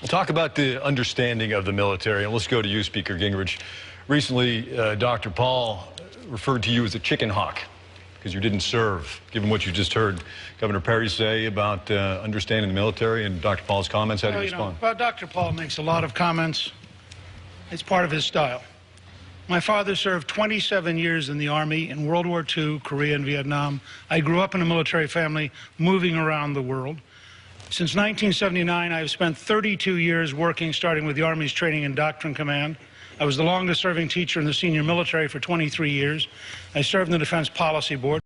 We'll talk about the understanding of the military, and let's go to you, Speaker Gingrich. Recently, Dr. Paul referred to you as a Chickenhawk because you didn't serve. Given what you just heard Governor Perry say about understanding the military and Dr. Paul's comments, how do you respond? Well, Dr. Paul makes a lot of comments. It's part of his style. My father served 27 years in the Army in World War II, Korea, and Vietnam. I grew up in a military family moving around the world. Since 1979, I have spent 32 years working, starting with the Army's Training and Doctrine Command. I was the longest-serving teacher in the senior military for 23 years. I served in the Defense Policy Board.